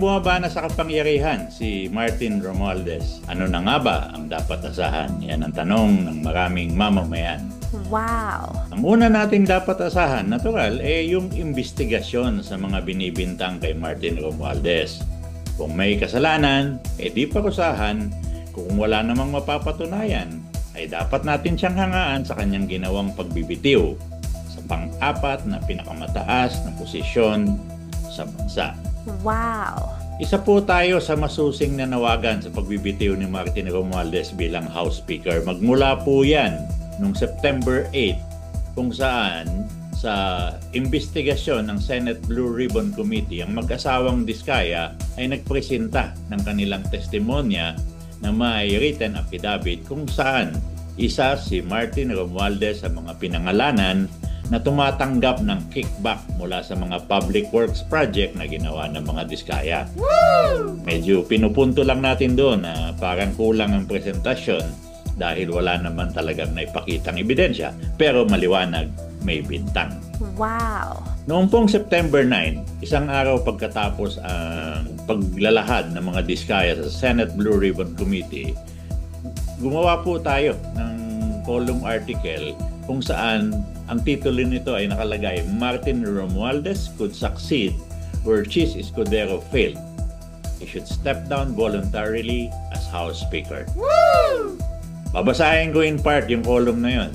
bumaba na sa kapangyarihan si Martin Romualdez, ano na nga ba ang dapat asahan? Yan ang tanong ng maraming mamamayan. Wow! Ang una nating dapat asahan, natural, yung investigasyon sa mga binibintang kay Martin Romualdez. Kung may kasalanan, di parusahan. Kung wala namang mapapatunayan, ay dapat natin siyang hangaan sa kanyang ginawang pagbibitiw sa pang-apat na pinakamataas na posisyon sa bansa. Wow! Isa po tayo sa masusing nanawagan sa pagbibitiw ni Martin Romualdez bilang House Speaker. Magmula po yan noong September 8, kung saan sa investigasyon ng Senate Blue Ribbon Committee, ang mag-asawang Diskaya ay nagpresenta ng kanilang testimonya na may written affidavit kung saan isa si Martin Romualdez sa mga pinangalanan na tumatanggap ng kickback mula sa mga public works project na ginawa ng mga Diskaya. Woo! Medyo pinupunto lang natin doon na parang kulang ang presentasyon dahil wala naman talagang naipakitang ebidensya, pero maliwanag, may bintang. Wow! Noong pong September 9, isang araw pagkatapos ang paglalahad ng mga Diskaya sa Senate Blue Ribbon Committee, gumawa po tayo ng column article kung saan ang titulo nito ay nakalagay, Martin Romualdez could succeed where Chis Escudero failed. He should step down voluntarily as House Speaker. Woo! Babasahin ko in part yung column na yun.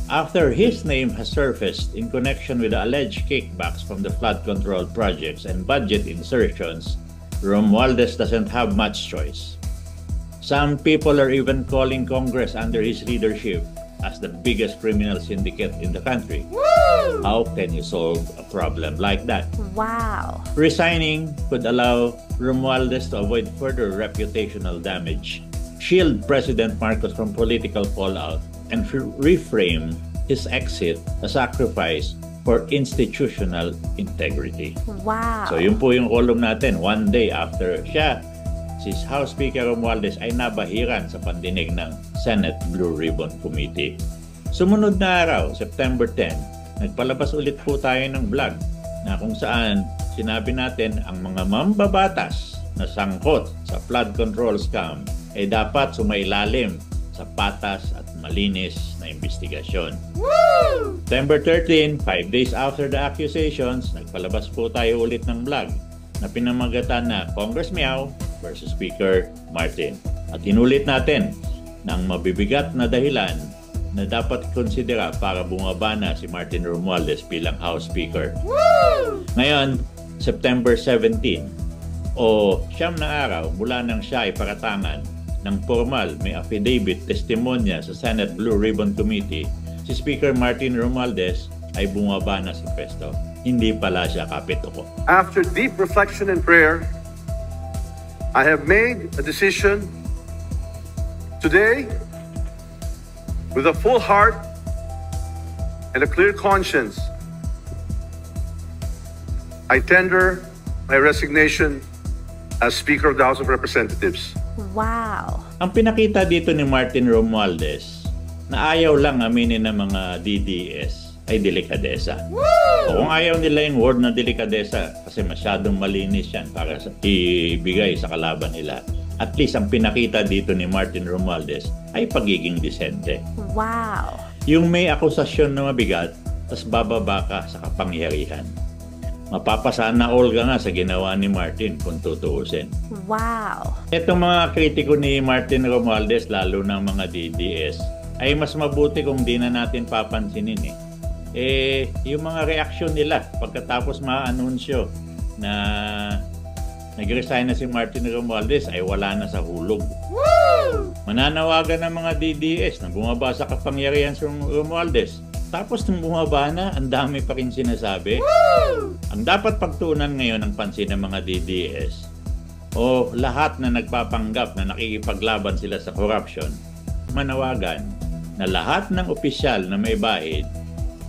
After his name has surfaced in connection with the alleged kickbacks from the flood control projects and budget insertions, Romualdez doesn't have much choice. Some people are even calling Congress under his leadership as the biggest criminal syndicate in the country. Woo! How can you solve a problem like that? Wow! Resigning could allow Romualdez to avoid further reputational damage, shield President Marcos from political fallout, and reframe his exit a sacrifice for institutional integrity. Wow! So yun po yung column natin. One day after siya, si House Speaker Romualdez ay nabahiran sa pandinig ng Senate Blue Ribbon Committee. Sumunod na araw, September 10, nagpalabas ulit po tayo ng vlog na kung saan sinabi natin ang mga mambabatas na sangkot sa flood control scam ay dapat sumailalim sa patas at malinis na investigasyon. Woo! September 13, 5 days after the accusations, nagpalabas po tayo ulit ng vlog na pinamagatan na Congress Meow versus Speaker Martin. At inulit natin ng mabibigat na dahilan na dapat konsidera para bumaba na si Martin Romualdez bilang House Speaker. Woo! Ngayon, September 17, o siyam na araw mula nang siya ay paratangan ng formal may affidavit testimonya sa Senate Blue Ribbon Committee, si Speaker Martin Romualdez ay bumaba na sa pwesto. Hindi pala siya kapituko. After deep reflection and prayer, I have made a decision today with a full heart and a clear conscience. I tender my resignation as Speaker of the House of Representatives. Wow! Ang pinakita dito ni Martin Romualdez na ayaw lang aminin ng mga DDS ay delikadesa. Woo! O kung ayaw nila yung word na delikadesa kasi masyadong malinis yan para ibigay sa kalaban nila. At least ang pinakita dito ni Martin Romualdez ay pagiging disente. Wow! Yung may akusasyon na mabigat, tas bababa ka sa kapangyarihan. Mapapasana all ka nga sa ginawa ni Martin kung tutuusin. Wow! Itong mga kritiko ni Martin Romualdez, lalo ng mga DDS, ay mas mabuti kung di na natin papansinin yung mga reaksyon nila pagkatapos ma-anunsyo na nag-resign na si Martin Romualdez ay wala na sa hulog. Woo! Mananawagan ng mga DDS na bumaba sa kapangyarihan si Romualdez. Tapos nung bumaba na, ang dami pa rin sinasabi. Woo! Ang dapat pagtuunan ngayon ng pansin ng mga DDS o lahat na nagpapanggap na nakikipaglaban sila sa corruption, manawagan na lahat ng opisyal na may bahid,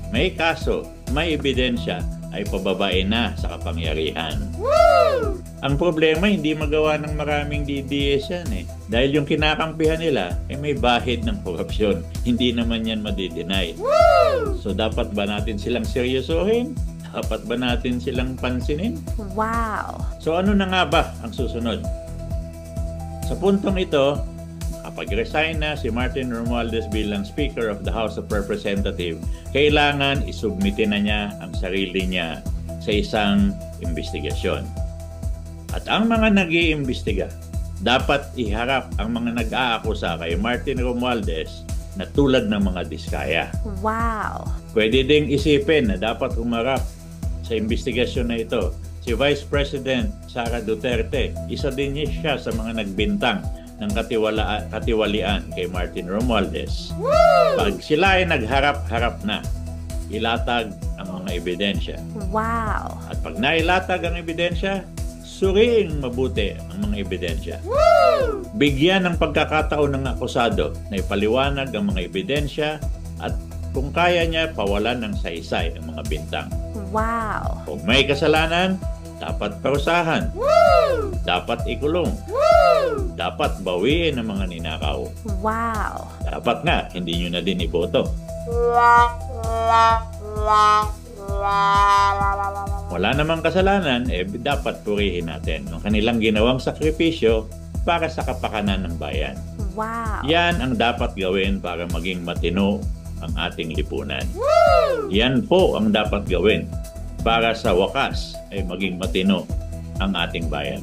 may kaso, may ebidensya, ay pababain na sa kapangyarihan. Woo! Ang problema, hindi magawa ng maraming DDS yan Dahil yung kinakampihan nila ay may bahid ng korupsyon. Hindi naman yan madi-deny. Woo! So dapat ba natin silang seryosohin? Dapat ba natin silang pansinin? Wow. So ano na nga ba ang susunod? Sa puntong ito, kapag resign na si Martin Romualdez bilang Speaker of the House of Representatives, kailangan isubmite na niya ang sarili niya sa isang investigasyon. At ang mga nag-iimbestiga, dapat iharap ang mga nag-aakusa kay Martin Romualdez na tulad ng mga diskaya. Wow. Pwede ding isipin na dapat humarap sa investigasyon na ito si Vice President Sara Duterte. Isa din siya sa mga nagbintang ng katiwalian kay Martin Romualdez. Pag sila ay nagharap-harap na, ilatag ang mga ebidensya. Wow. At pag nailatag ang ebidensya, suriing mabuti ang mga ebidensya. Bigyan ng pagkakataon ng akusado na ipaliwanag ang mga ebidensya at kung kaya niya, pawalan ng saysay ang mga bintang. Wow. Kung may kasalanan, dapat parusahan. Dapat ikulong. Dapat bawiin ang mga ninakaw. Wow. Dapat nga, hindi nyo na din iboto. Wala namang kasalanan, dapat purihin natin ang kanilang ginawang sakripisyo para sa kapakanan ng bayan. Wow. Yan ang dapat gawin para maging matino ang ating lipunan. Yan po ang dapat gawin para sa wakas ay maging matino ang ating bayan.